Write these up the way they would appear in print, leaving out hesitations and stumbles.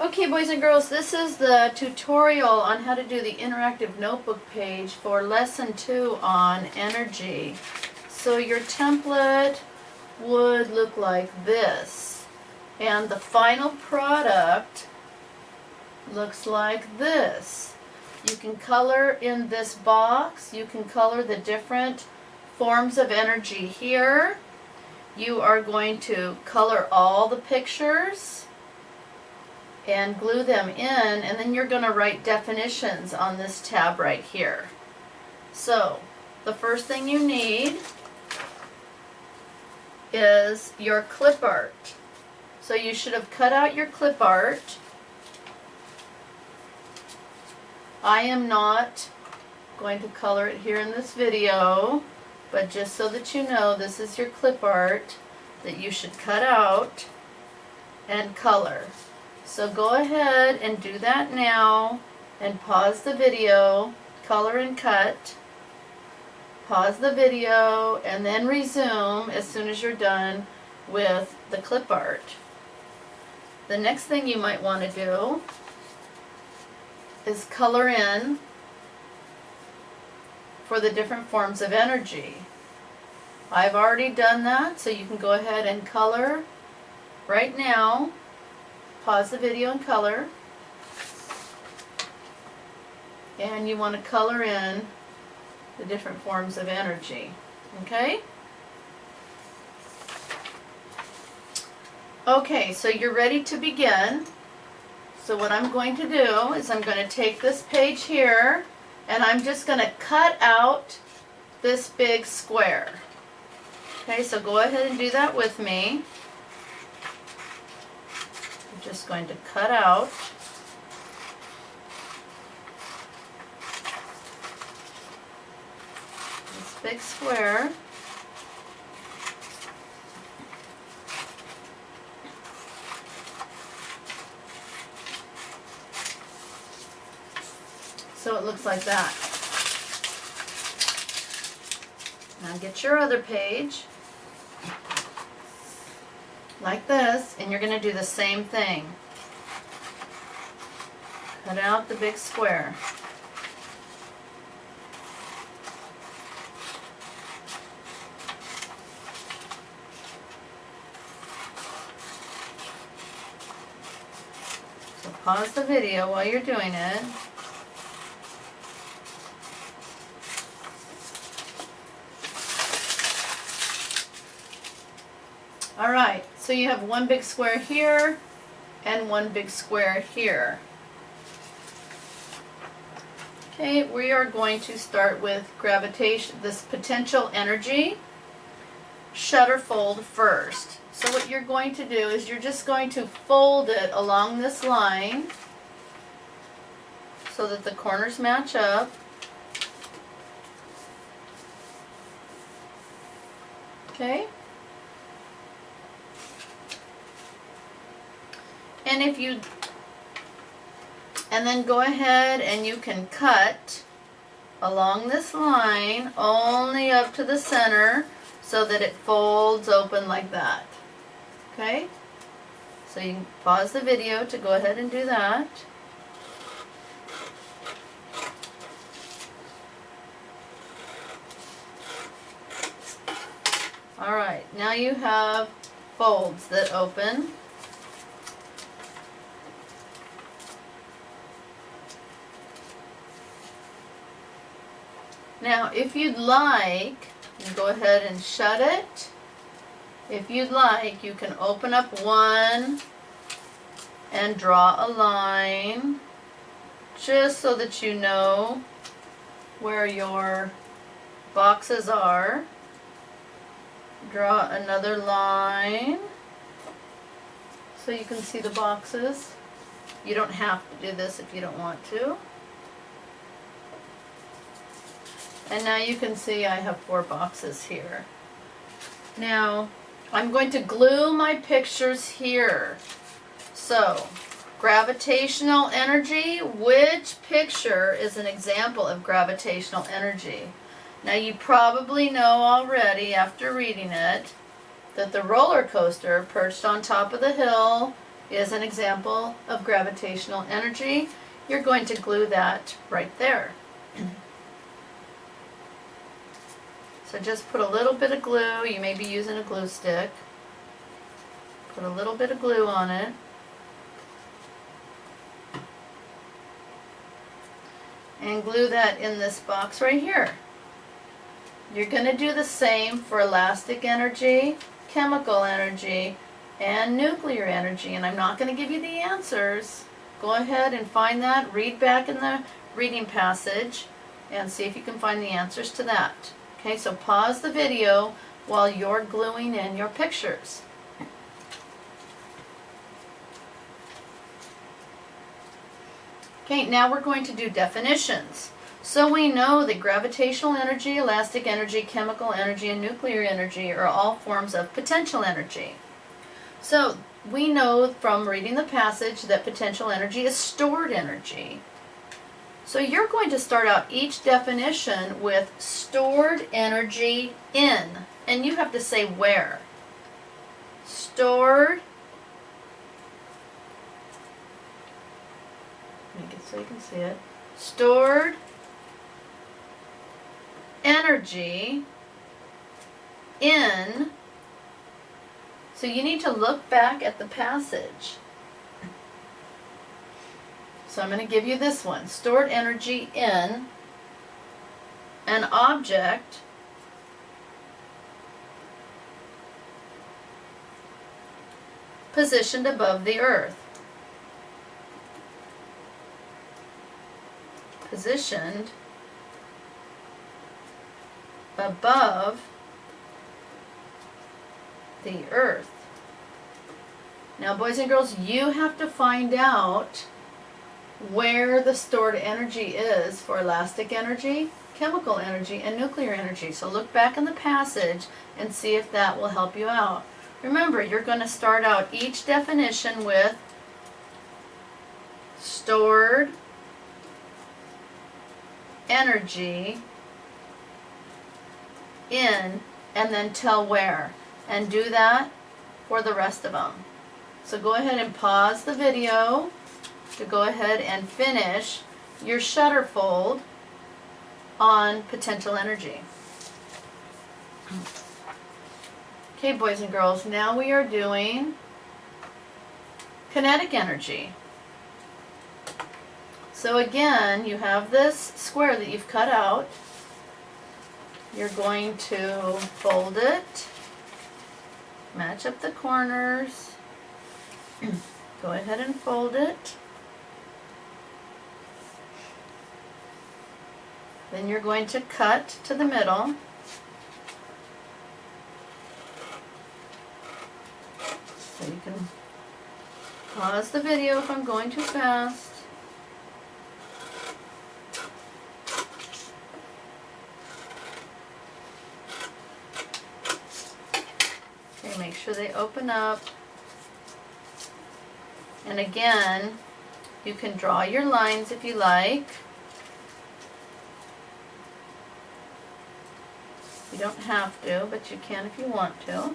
Okay, boys and girls, this is the tutorial on how to do the interactive notebook page for lesson 2 on energy. So your template would look like this, and the final product looks like this. You can color in this box, you can color the different forms of energy here. You are going to color all the pictures and glue them in, and then you're going to write definitions on this tab right here. So the first thing you need is your clip art. So you should have cut out your clip art. I am not going to color it here in this video, but just so that you know, this is your clip art that you should cut out and color. So go ahead and do that now, and pause the video, color and cut, pause the video, and then resume as soon as you're done with the clip art. The next thing you might want to do is color in for the different forms of energy. I've already done that, so you can go ahead and color right now. Pause the video and color. And you want to color in the different forms of energy. Okay? Okay, so you're ready to begin. So what I'm going to do is I'm going to take this page here and I'm just going to cut out this big square. Okay, so go ahead and do that with me. Just going to cut out this big square. So it looks like that. Now get your other page like this, and you're going to do the same thing. Cut out the big square. So pause the video while you're doing it. Alright, so you have one big square here and one big square here. Okay, we are going to start with gravitation, this potential energy shutter fold first. So what you're going to do is you're just going to fold it along this line so that the corners match up. Okay? And then go ahead and you can cut along this line only up to the center so that it folds open like that. Okay? So you can pause the video to go ahead and do that. Alright, now you have folds that open. Now, if you'd like, you can go ahead and shut it. If you'd like, you can open up one and draw a line just so that you know where your boxes are. Draw another line so you can see the boxes. You don't have to do this if you don't want to. And now you can see I have 4 boxes here. Now, I'm going to glue my pictures here. So, gravitational energy, which picture is an example of gravitational energy? Now you probably know already after reading it that the roller coaster perched on top of the hill is an example of gravitational energy. You're going to glue that right there. So just put a little bit of glue. You may be using a glue stick. Put a little bit of glue on it. And glue that in this box right here. You're going to do the same for elastic energy, chemical energy, and nuclear energy. And I'm not going to give you the answers. Go ahead and find that. Read back in the reading passage and see if you can find the answers to that. Okay, so pause the video while you're gluing in your pictures. Okay, now we're going to do definitions. So we know that gravitational energy, elastic energy, chemical energy, and nuclear energy are all forms of potential energy. So we know from reading the passage that potential energy is stored energy. So you're going to start out each definition with stored energy in, and you have to say where. Stored, make it so you can see it, stored energy in, so you need to look back at the passage. So I'm going to give you this one. Stored energy in an object positioned above the earth. Positioned above the earth. Now, boys and girls, you have to find out where the stored energy is for elastic energy, chemical energy, and nuclear energy. So look back in the passage and see if that will help you out. Remember, you're going to start out each definition with stored energy in, and then tell where. And do that for the rest of them. So go ahead and pause the video to go ahead and finish your shutter fold on potential energy. Okay, boys and girls, now we are doing kinetic energy. So again, you have this square that you've cut out. You're going to fold it, match up the corners, go ahead and fold it. Then you're going to cut to the middle. So you can pause the video if I'm going too fast. Okay, make sure they open up. And again, you can draw your lines if you like. You don't have to, but you can if you want to.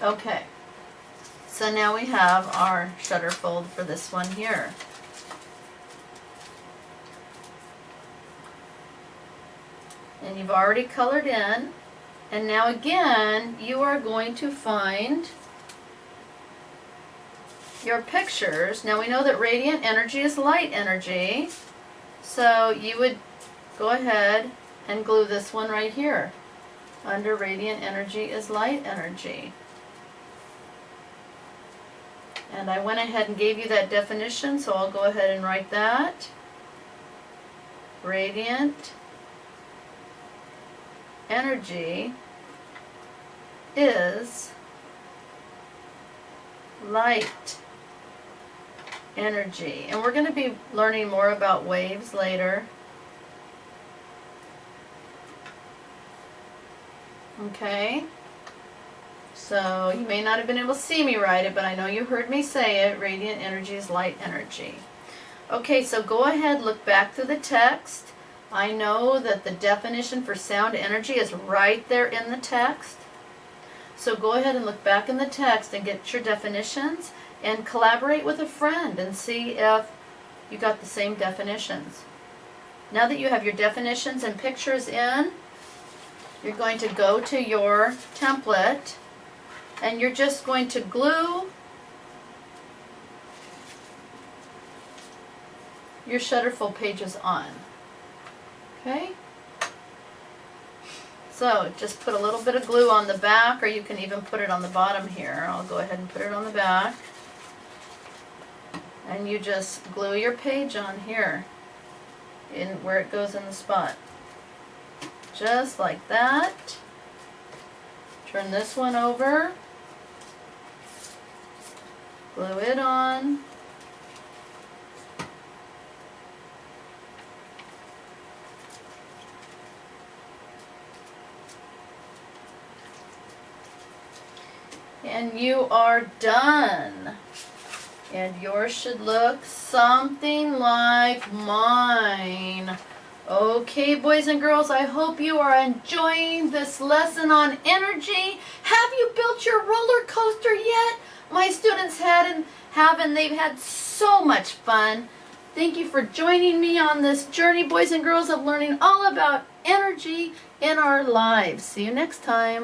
Okay, so now we have our shutter fold for this one here. And you've already colored in, and now again you are going to find your pictures. Now we know that radiant energy is light energy, so you would go ahead and glue this one right here. Under radiant energy is light energy. And I went ahead and gave you that definition, so I'll go ahead and write that. Radiant energy is light energy. And we're going to be learning more about waves later. Okay? So you may not have been able to see me write it, but I know you heard me say it. Radiant energy is light energy. Okay, so go ahead, look back through the text. I know that the definition for sound energy is right there in the text. So go ahead and look back in the text and get your definitions and collaborate with a friend and see if you got the same definitions. Now that you have your definitions and pictures in, you're going to go to your template and you're just going to glue your shutterful pages on. Okay? So just put a little bit of glue on the back, or you can even put it on the bottom here. I'll go ahead and put it on the back. And you just glue your page on here, in where it goes in the spot. Just like that. Turn this one over. Glue it on. And you are done. And yours should look something like mine. Okay, boys and girls, I hope you are enjoying this lesson on energy. Have you built your roller coaster yet? My students have, and they've had so much fun. Thank you for joining me on this journey, boys and girls, of learning all about energy in our lives. See you next time.